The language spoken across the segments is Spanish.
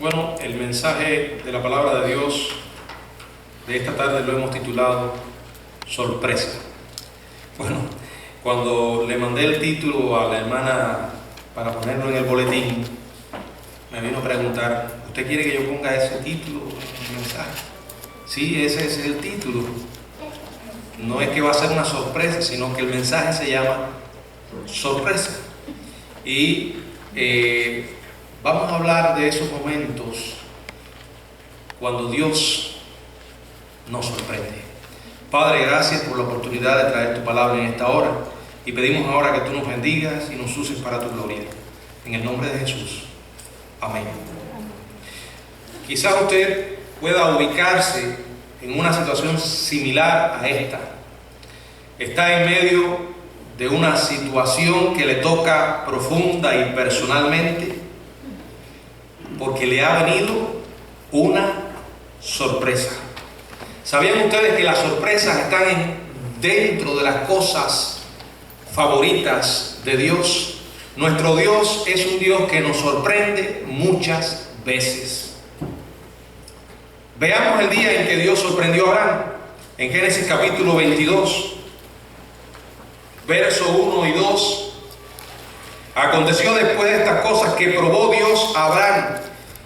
Bueno, el mensaje de la palabra de Dios de esta tarde lo hemos titulado Sorpresa. Bueno, cuando le mandé el título a la hermana para ponerlo en el boletín, me vino a preguntar: ¿usted quiere que yo ponga ese título en el mensaje? Sí, ese es el título. No es que va a ser una sorpresa, sino que el mensaje se llama Sorpresa. Y vamos a hablar de esos momentos cuando Dios nos sorprende. Padre, gracias por la oportunidad de traer tu palabra en esta hora, y pedimos ahora que tú nos bendigas y nos uses para tu gloria. En el nombre de Jesús. Amén. Quizás usted pueda ubicarse en una situación similar a esta. Está en medio de una situación que le toca profunda y personalmente, porque le ha venido una sorpresa. ¿Sabían ustedes que las sorpresas están dentro de las cosas favoritas de Dios? Nuestro Dios es un Dios que nos sorprende muchas veces. Veamos el día en que Dios sorprendió a Abraham. En Génesis capítulo 22, verso 1 y 2. Aconteció después de estas cosas que probó Dios a Abraham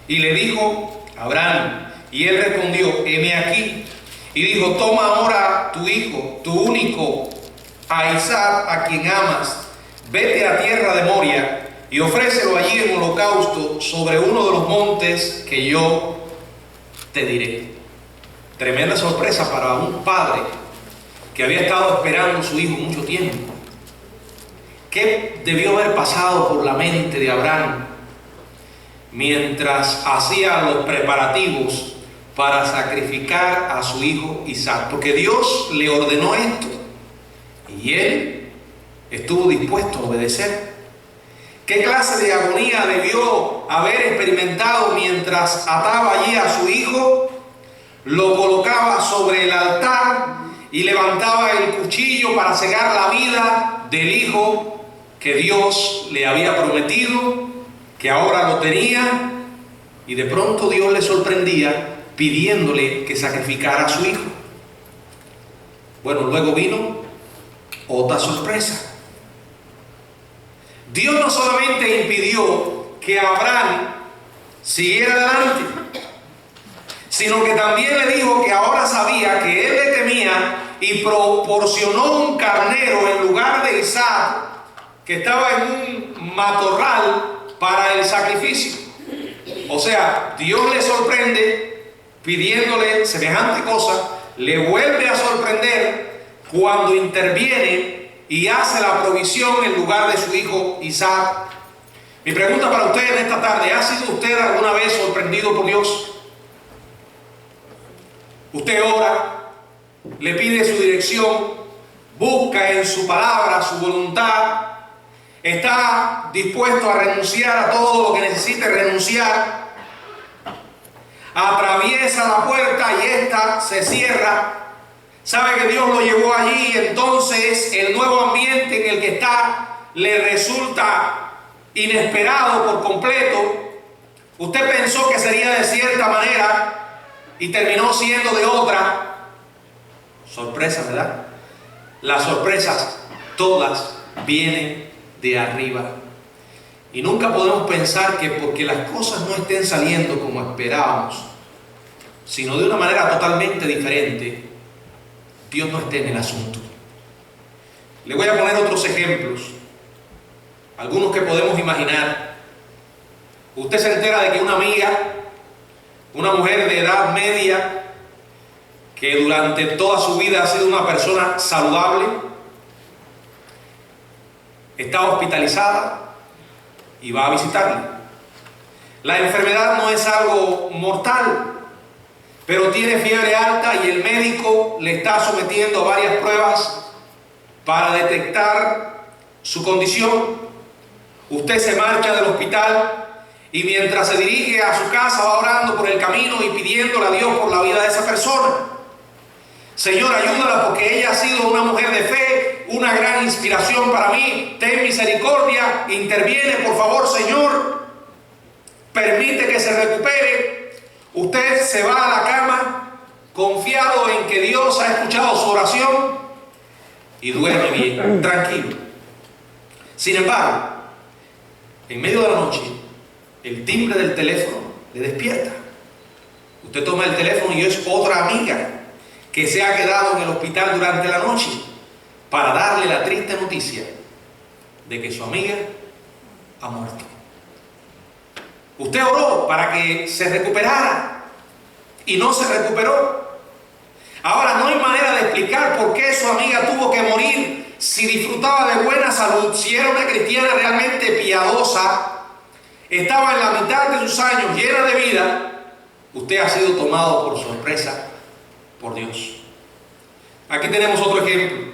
y le dijo: Abraham. Y él respondió: heme aquí. Y dijo: toma ahora tu hijo, tu único, a Isaac, a quien amas, vete a tierra de Moria y ofrécelo allí en holocausto sobre uno de los montes que yo te diré. Tremenda sorpresa para un padre que había estado esperando a su hijo mucho tiempo. ¿Qué debió haber pasado por la mente de Abraham mientras hacía los preparativos para sacrificar a su hijo Isaac? Porque Dios le ordenó esto y él estuvo dispuesto a obedecer. ¿Qué clase de agonía debió haber experimentado mientras ataba allí a su hijo, lo colocaba sobre el altar y levantaba el cuchillo para cegar la vida del hijo que Dios le había prometido, que ahora lo tenía, y de pronto Dios le sorprendía pidiéndole que sacrificara a su hijo? Bueno, luego vino otra sorpresa. Dios no solamente impidió que Abraham siguiera adelante, sino que también le dijo que ahora sabía que él le temía y proporcionó un carnero en lugar de Isaac, que estaba en un matorral, para el sacrificio. O sea, Dios le sorprende pidiéndole semejante cosa, le vuelve a sorprender cuando interviene y hace la provisión en lugar de su hijo Isaac. Mi pregunta para usted en esta tarde: ¿ha sido usted alguna vez sorprendido por Dios? Usted ora, le pide su dirección, busca en su palabra su voluntad, está dispuesto a renunciar a todo lo que necesite renunciar, atraviesa la puerta y esta se cierra, sabe que Dios lo llevó allí, y entonces el nuevo ambiente en el que está le resulta inesperado por completo. Usted pensó que sería de cierta manera y terminó siendo de otra. Sorpresa, ¿verdad? Las sorpresas todas vienen de arriba, y nunca podemos pensar que porque las cosas no estén saliendo como esperábamos, sino de una manera totalmente diferente, Dios no esté en el asunto. Le voy a poner otros ejemplos, algunos que podemos imaginar. Usted se entera de que una amiga, una mujer de edad media, que durante toda su vida ha sido una persona saludable, está hospitalizada y va a visitarle. La enfermedad no es algo mortal, pero tiene fiebre alta y el médico le está sometiendo a varias pruebas para detectar su condición. Usted se marcha del hospital y mientras se dirige a su casa va orando por el camino y pidiéndole a Dios por la vida de esa persona. Señor, ayúdala porque ella ha sido una mujer de fe, una gran inspiración para mí. Ten misericordia, interviene por favor, Señor. permite que se recupere, usted se va a la cama confiado en que Dios ha escuchado su oración y duerme bien, tranquilo. Sin embargo, en medio de la noche, el timbre del teléfono le despierta. Usted toma el teléfono y es otra amiga que se ha quedado en el hospital durante la noche para darle la triste noticia de que su amiga ha muerto. Usted oró para que se recuperara y no se recuperó. Ahora no hay manera de explicar por qué su amiga tuvo que morir si disfrutaba de buena salud, si era una cristiana realmente piadosa, estaba en la mitad de sus años, llena de vida. Usted ha sido tomado por sorpresa por Dios. Aquí tenemos otro ejemplo.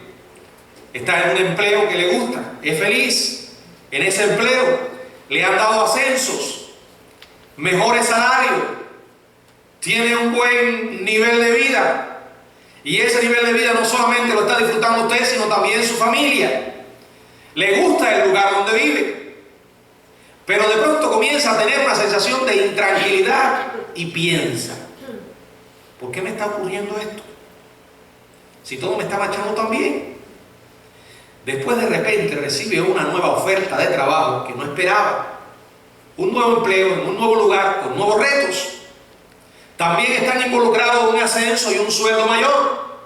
Está en un empleo que le gusta, es feliz en ese empleo, le han dado ascensos, mejores salarios, tiene un buen nivel de vida. Y ese nivel de vida no solamente lo está disfrutando usted, sino también su familia. Le gusta el lugar donde vive. Pero de pronto comienza a tener una sensación de intranquilidad y piensa, ¿por qué me está ocurriendo esto? Si todo me está marchando tan bien. Después de repente recibe una nueva oferta de trabajo que no esperaba. Un nuevo empleo en un nuevo lugar con nuevos retos. También están involucrados un ascenso y un sueldo mayor,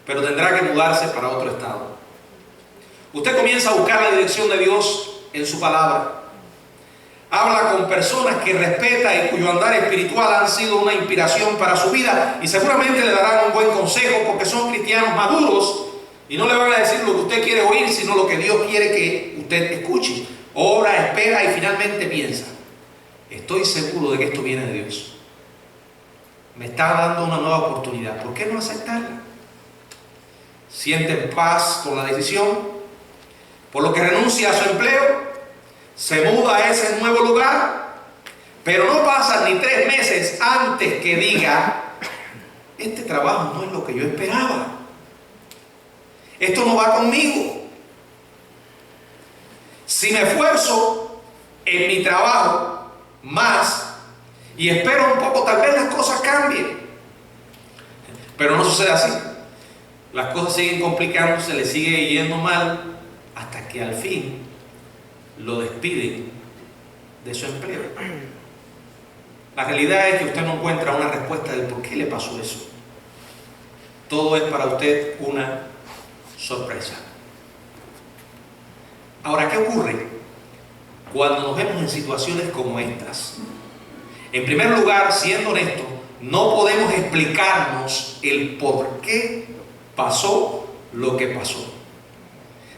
pero tendrá que mudarse para otro estado. Usted comienza a buscar la dirección de Dios en su palabra. Habla con personas que respeta y cuyo andar espiritual han sido una inspiración para su vida y seguramente le darán un buen consejo porque son cristianos maduros y no le van a decir lo que usted quiere oír, sino lo que Dios quiere que usted escuche. Ora, espera y finalmente piensa, estoy seguro de que esto viene de Dios. Me está dando una nueva oportunidad. ¿Por qué no aceptarla? Siente paz con la decisión, por lo que renuncia a su empleo, se muda a ese nuevo lugar, pero no pasan ni 3 meses antes que diga, este trabajo no es lo que yo esperaba. Esto no va conmigo. Si me esfuerzo en mi trabajo más, y espero un poco, tal vez las cosas cambien. Pero no sucede así. Las cosas siguen complicándose, le sigue yendo mal, hasta que al fin lo despiden de su empleo. La realidad es que usted no encuentra una respuesta del por qué le pasó eso. Todo es para usted una sorpresa. Ahora, ¿qué ocurre cuando nos vemos en situaciones como estas? En primer lugar, siendo honestos, no podemos explicarnos el por qué pasó lo que pasó.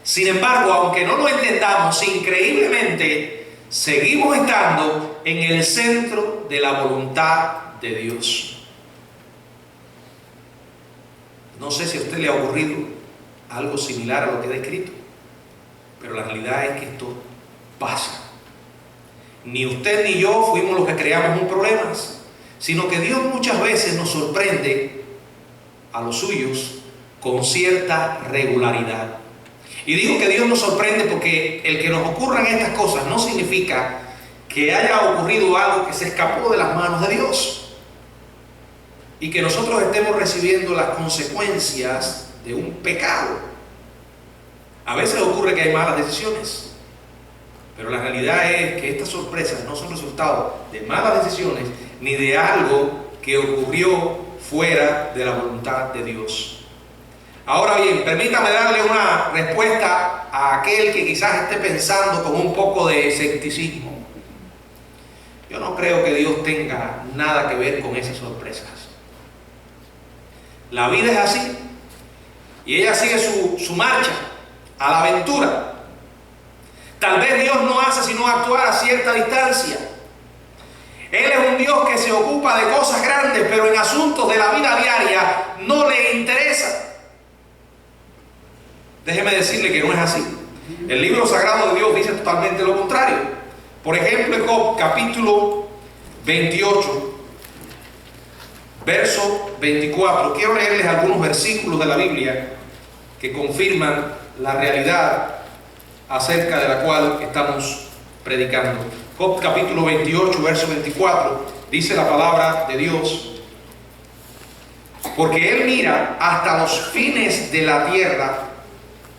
Sin embargo, aunque no lo entendamos, increíblemente seguimos estando en el centro de la voluntad de Dios. No sé si a usted le ha ocurrido algo similar a lo que he descrito, pero la realidad es que esto pasa. Ni usted ni yo fuimos los que creamos un problema, sino que Dios muchas veces nos sorprende a los suyos con cierta regularidad. Y digo que Dios nos sorprende porque el que nos ocurran estas cosas no significa que haya ocurrido algo que se escapó de las manos de Dios y que nosotros estemos recibiendo las consecuencias de un pecado. A veces ocurre que hay malas decisiones, pero la realidad es que estas sorpresas no son resultado de malas decisiones ni de algo que ocurrió fuera de la voluntad de Dios. Ahora bien, permítame darle una respuesta a aquel que quizás esté pensando con un poco de escepticismo. Yo no creo que Dios tenga nada que ver con esas sorpresas. La vida es así y ella sigue su marcha a la aventura. Tal vez Dios no hace sino actuar a cierta distancia. Él es un Dios que se ocupa de cosas grandes, pero en asuntos de la vida diaria no le interesa. Déjeme decirle que no es así. El libro sagrado de Dios dice totalmente lo contrario. Por ejemplo, en Job, capítulo 28, verso 24. Quiero leerles algunos versículos de la Biblia que confirman la realidad acerca de la cual estamos predicando. Job capítulo 28, verso 24, dice la palabra de Dios: porque Él mira hasta los fines de la tierra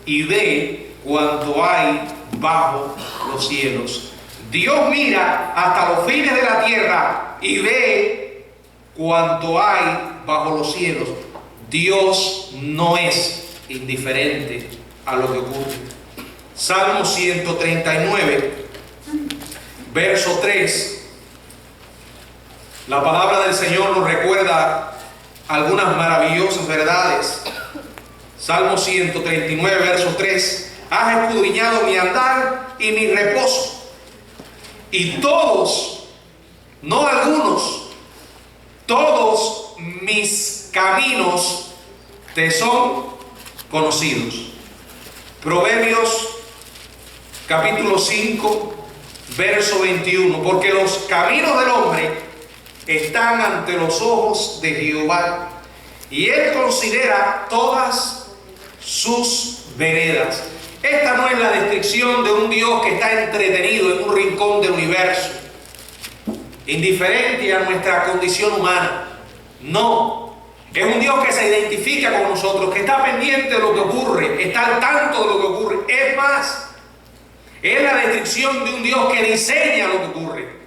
y ve cuanto hay bajo los cielos. Dios mira hasta los fines de la tierra y ve cuanto hay bajo los cielos. Dios no es indiferente a lo que ocurre. Salmo 139, verso 3. La palabra del Señor nos recuerda algunas maravillosas verdades. Salmo 139, verso 3. Has escudriñado mi andar y mi reposo, y todos, no algunos, todos mis caminos te son conocidos. Proverbios capítulo 5, verso 21. Porque los caminos del hombre están ante los ojos de Jehová, y Él considera todas sus veredas. Esta no es la descripción de un Dios que está entretenido en un rincón del universo, indiferente a nuestra condición humana. No, es un Dios que se identifica con nosotros, que está pendiente de lo que ocurre, está al tanto de lo que ocurre. Es más, es la descripción de un Dios que diseña lo que ocurre.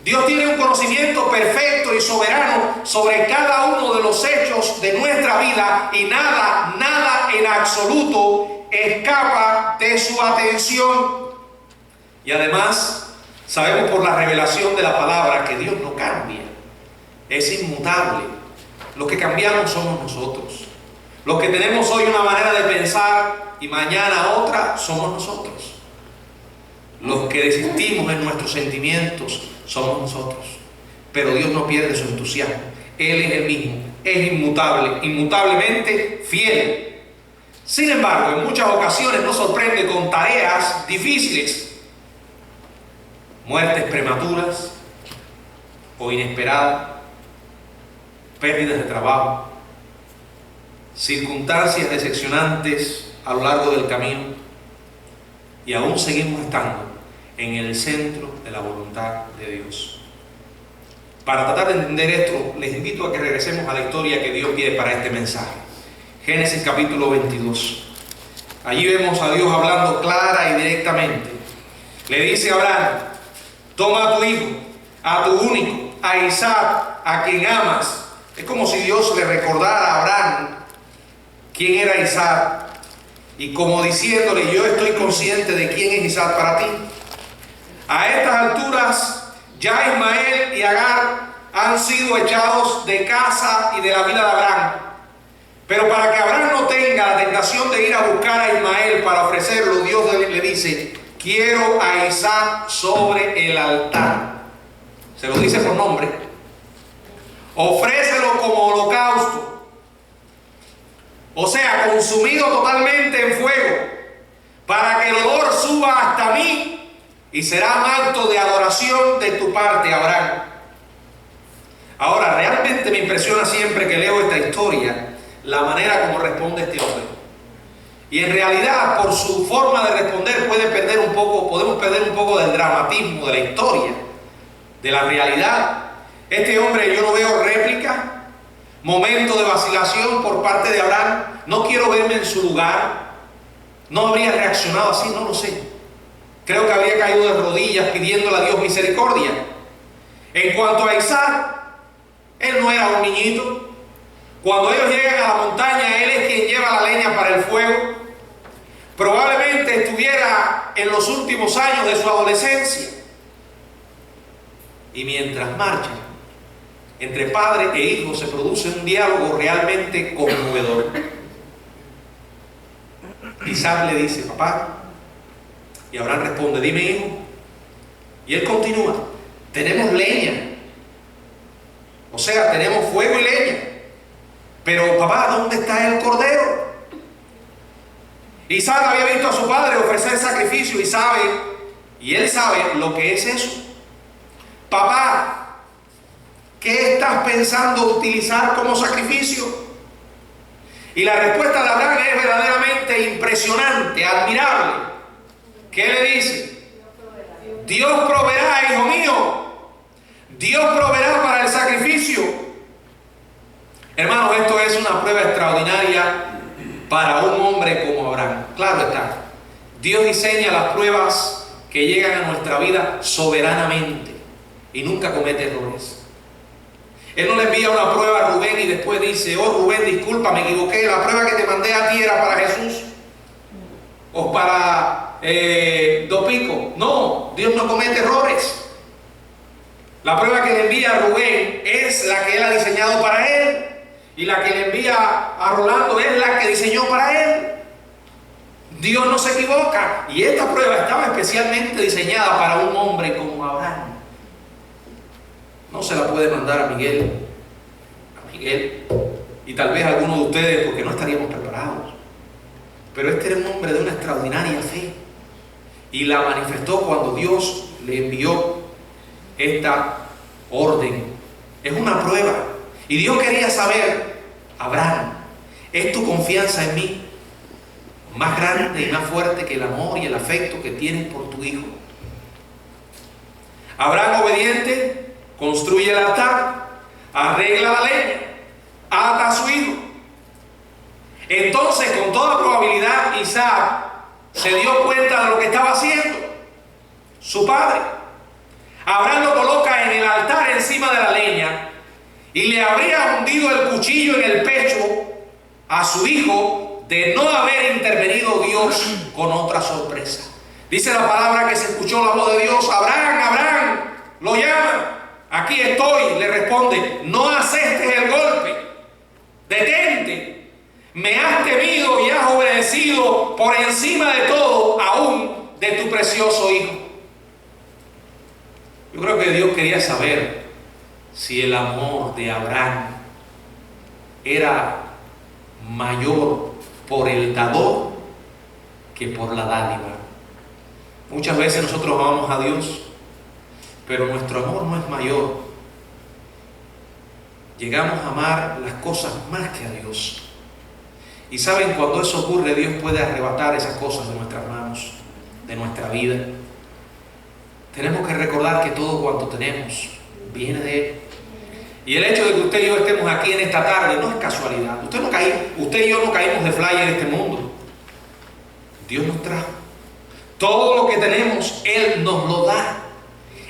Dios tiene un conocimiento perfecto y soberano sobre cada uno de los hechos de nuestra vida, y nada en absoluto escapa de su atención. Y además, sabemos por la revelación de la palabra que Dios no cambia, es inmutable. Los que cambiamos somos nosotros. Los que tenemos hoy una manera de pensar y mañana otra somos nosotros. Los que desistimos en nuestros sentimientos somos nosotros. Pero Dios no pierde su entusiasmo. Él es el mismo, es inmutable, inmutablemente fiel. Sin embargo, en muchas ocasiones nos sorprende con tareas difíciles, muertes prematuras o inesperadas, pérdidas de trabajo, circunstancias decepcionantes a lo largo del camino, y aún seguimos estando en el centro de la voluntad de Dios. Para tratar de entender esto, les invito a que regresemos a la historia que Dios pide para este mensaje. Génesis capítulo 22. Allí vemos a Dios hablando clara y directamente. Le dice a Abraham: toma a tu hijo, a tu único, a Isaac, a quien amas. Es como si Dios le recordara a Abraham quién era Isaac, y como diciéndole: yo estoy consciente de quién es Isaac para ti. A estas alturas ya Ismael y Agar han sido echados de casa y de la vida de Abraham. Pero para que Abraham no tenga la tentación de ir a buscar a Ismael para ofrecerlo, Dios le dice: quiero a Isaac sobre el altar. Se lo dice por nombre. Ofrécelo como holocausto, o sea, consumido totalmente en fuego, para que el olor suba hasta mí, y será un acto de adoración de tu parte, Abraham. Ahora, realmente me impresiona siempre que leo esta historia la manera como responde este hombre. Y en realidad, por su forma de responder, podemos perder un poco del dramatismo de la historia, de la realidad. Este hombre, yo no veo réplica, momento de vacilación por parte de Abraham. No quiero verme en su lugar. No habría reaccionado así, no lo sé. Creo que habría caído de rodillas pidiéndole a Dios misericordia. En cuanto a Isaac, él no era un niñito. Cuando ellos llegan a la montaña, él es quien lleva la leña para el fuego. Probablemente estuviera en los últimos años de su adolescencia. Y mientras marchan, entre padre e hijo se produce un diálogo realmente conmovedor. Isaac le dice: papá. Y Abraham responde: dime, hijo. Y él continúa: tenemos leña, o sea, tenemos fuego y leña, pero papá, ¿dónde está el cordero? Isaac había visto a su padre ofrecer sacrificio y él sabe lo que es eso. Papá, ¿qué estás pensando utilizar como sacrificio? Y la respuesta de Abraham es verdaderamente impresionante, admirable. ¿Qué le dice? Dios proveerá, hijo mío. Dios proveerá para el sacrificio. Hermanos, esto es una prueba extraordinaria para un hombre como Abraham. Claro está, Dios diseña las pruebas que llegan a nuestra vida soberanamente y nunca comete errores. Él no le envía una prueba a Rubén y después dice: oh Rubén, disculpa, me equivoqué, la prueba que te mandé a ti era para Jesús o para Dopico. No, Dios no comete errores. La prueba que le envía a Rubén es la que él ha diseñado para él, y la que le envía a Rolando es la que diseñó para él. Dios no se equivoca, y esta prueba estaba especialmente diseñada para un hombre como Abraham. No se la puede mandar a Miguel, y tal vez a alguno de ustedes, porque no estaríamos preparados. Pero este era un hombre de una extraordinaria fe, y la manifestó cuando Dios le envió esta orden. Es una prueba, y Dios quería saber: Abraham, ¿es tu confianza en mí más grande y más fuerte que el amor y el afecto que tienes por tu hijo? Abraham, obediente, construye el altar, arregla la leña, ata a su hijo. Entonces, con toda probabilidad, Isaac se dio cuenta de lo que estaba haciendo su padre. Abraham lo coloca en el altar encima de la leña y le habría hundido el cuchillo en el pecho a su hijo de no haber intervenido Dios con otra sorpresa. Dice la palabra que se escuchó la voz de Dios: Abraham, Abraham, lo llama. Aquí estoy, le responde. No aceptes el golpe, detente. Me has temido y has obedecido por encima de todo, aún de tu precioso hijo. Yo creo que Dios quería saber si el amor de Abraham era mayor por el dador que por la dádiva. Muchas veces nosotros amamos a Dios, pero nuestro amor no es mayor. Llegamos a amar las cosas más que a Dios. Y saben, cuando eso ocurre, Dios puede arrebatar esas cosas de nuestras manos, de nuestra vida. Tenemos que recordar que todo cuanto tenemos viene de Él. Y el hecho de que usted y yo estemos aquí en esta tarde no es casualidad. Usted y yo no caímos de fly en este mundo. Dios nos trajo. Todo lo que tenemos, Él nos lo da.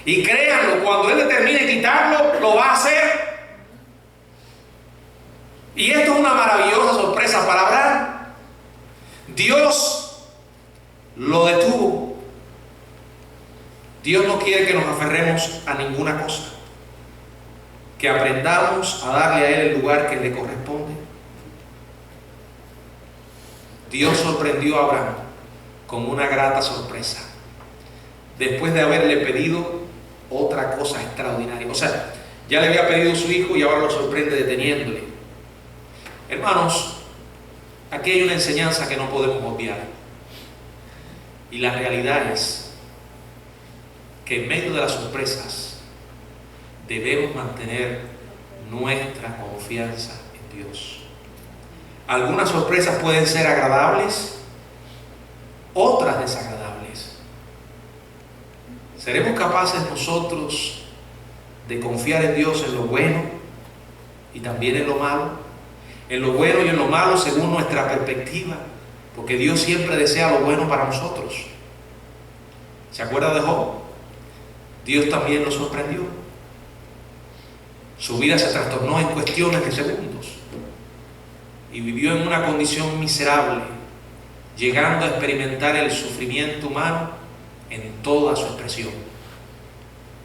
Y créanlo, cuando Él determine quitarlo, lo va a hacer. Y esto es una maravillosa sorpresa para Abraham. Dios lo detuvo. Dios no quiere que nos aferremos a ninguna cosa, que aprendamos a darle a Él el lugar que le corresponde. Dios sorprendió a Abraham con una grata sorpresa, después de haberle pedido otra cosa extraordinaria. O sea, ya le había pedido su hijo y ahora lo sorprende deteniéndole. Hermanos, aquí hay una enseñanza que no podemos obviar, y la realidad es que en medio de las sorpresas debemos mantener nuestra confianza en Dios. Algunas sorpresas pueden ser agradables, otras desagradables. ¿Seremos capaces nosotros de confiar en Dios en lo bueno y también en lo malo? En lo bueno y en lo malo según nuestra perspectiva, porque Dios siempre desea lo bueno para nosotros. ¿Se acuerda de Job? Dios también lo sorprendió. Su vida se trastornó en cuestiones de segundos y vivió en una condición miserable, llegando a experimentar el sufrimiento humano en toda su expresión.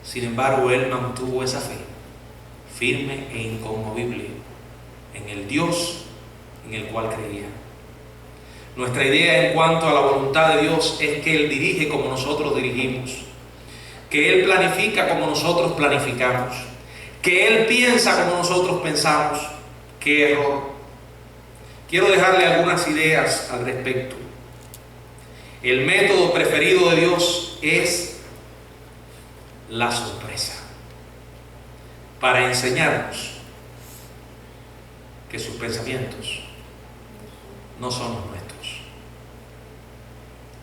Sin embargo, él mantuvo esa fe firme e inconmovible en el Dios en el cual creía. Nuestra idea en cuanto a la voluntad de Dios es que Él dirige como nosotros dirigimos, que Él planifica como nosotros planificamos, que Él piensa como nosotros pensamos. ¡Qué error! Quiero dejarle algunas ideas al respecto. El método preferido de Dios es la sorpresa, para enseñarnos que sus pensamientos no son los nuestros.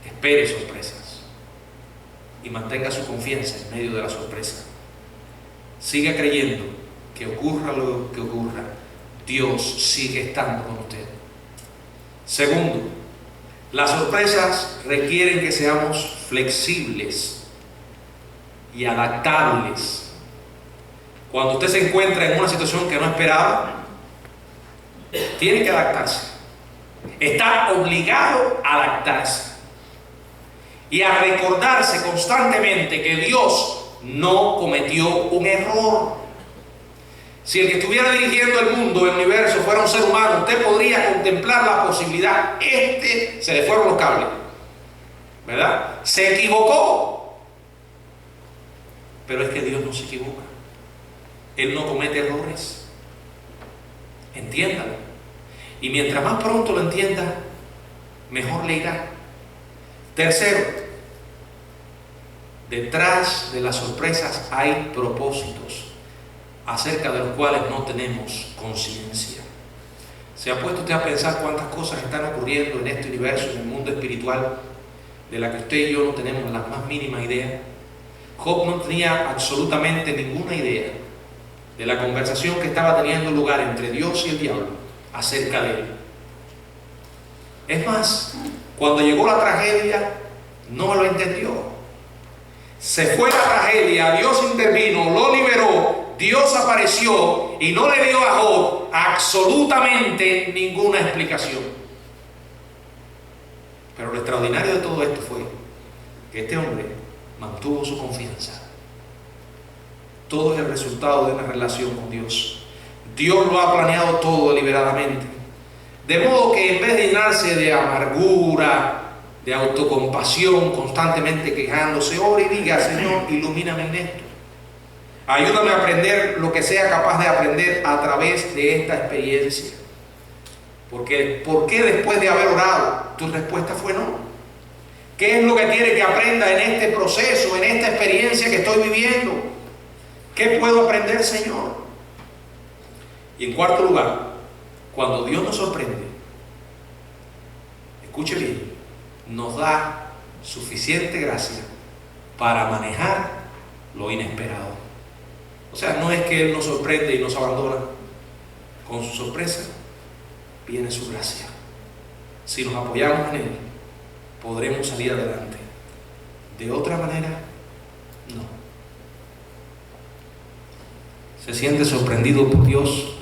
Espere sorpresas. y mantenga su confianza en medio de la sorpresa. Siga creyendo que ocurra lo que ocurra, Dios sigue estando con usted. Segundo, las sorpresas requieren que seamos flexibles y adaptables. Cuando usted se encuentra en una situación que no esperaba, tiene que adaptarse. Está obligado a adaptarse y a recordarse constantemente que Dios no cometió un error. Si el que estuviera dirigiendo el mundo, el universo, fuera un ser humano, usted podría contemplar la posibilidad: se le fueron los cables, ¿verdad? Se equivocó. Pero es que Dios no se equivoca. Él no comete errores. Entiéndalo. Y mientras más pronto lo entienda, mejor le irá. Tercero, detrás de las sorpresas hay propósitos acerca de los cuales no tenemos conciencia. ¿Se ha puesto usted a pensar cuántas cosas están ocurriendo en este universo, en el mundo espiritual, de la que usted y yo no tenemos la más mínima idea? Job no tenía absolutamente ninguna idea de la conversación que estaba teniendo lugar entre Dios y el diablo acerca de él. Es más, cuando llegó la tragedia, no lo entendió. Se fue la tragedia, Dios intervino, lo liberó, Dios apareció y no le dio a Job absolutamente ninguna explicación. Pero lo extraordinario de todo esto fue que este hombre mantuvo su confianza. Todo es el resultado de una relación con Dios. Dios lo ha planeado todo deliberadamente. De modo que en vez de llenarse de amargura, de autocompasión, constantemente quejándose, ore y diga: Señor, ilumíname en esto. Ayúdame a aprender lo que sea capaz de aprender a través de esta experiencia. Porque, ¿por qué después de haber orado tu respuesta fue no? ¿Qué es lo que quiere que aprenda en este proceso, en esta experiencia que estoy viviendo? ¿Qué puedo aprender, Señor? Y en cuarto lugar, cuando Dios nos sorprende, escuche bien, nos da suficiente gracia para manejar lo inesperado. O sea, no es que Él nos sorprende y nos abandona. Con su sorpresa viene su gracia. Si nos apoyamos en Él, podremos salir adelante. De otra manera, no. ¿Se siente sorprendido por Dios?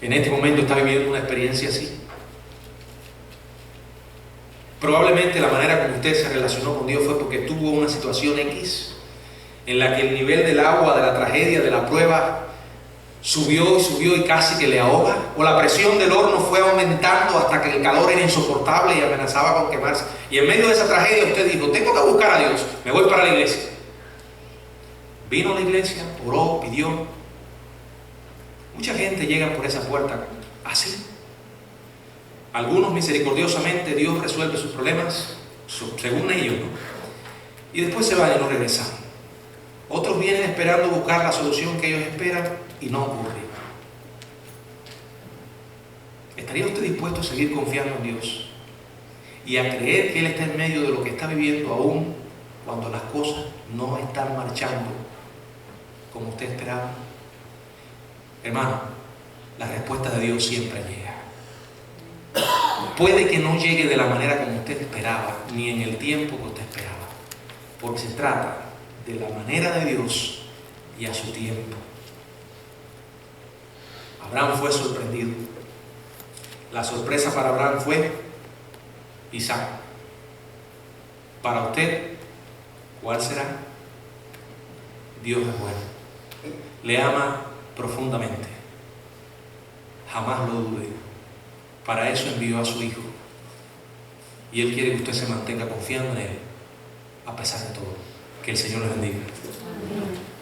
En este momento está viviendo una experiencia así. Probablemente la manera como usted se relacionó con Dios fue porque tuvo una situación X en la que el nivel del agua, de la tragedia, de la prueba subió y subió y casi que le ahoga, o la presión del horno fue aumentando hasta que el calor era insoportable y amenazaba con quemarse. Y en medio de esa tragedia usted dijo: tengo que buscar a Dios, me voy para la iglesia. Vino a la iglesia, oró, pidió. Mucha gente llega por esa puerta así. Algunos misericordiosamente Dios resuelve sus problemas según ellos, ¿no? Y después se van y no regresan. Otros vienen esperando buscar la solución que ellos esperan y no ocurre. ¿Estaría usted dispuesto a seguir confiando en Dios y a creer que Él está en medio de lo que está viviendo aún cuando las cosas no están marchando como usted esperaba? Hermano, la respuesta de Dios siempre llega. Puede que no llegue de la manera como usted esperaba, ni en el tiempo que usted esperaba, porque se trata de la manera de Dios y a su tiempo. Abraham fue sorprendido. La sorpresa para Abraham fue Isaac. Para usted, ¿cuál será? Dios es bueno. Le ama profundamente. Jamás lo dude. Para eso envió a su Hijo. Y Él quiere que usted se mantenga confiando en Él, a pesar de todo. Que el Señor les bendiga. Amén.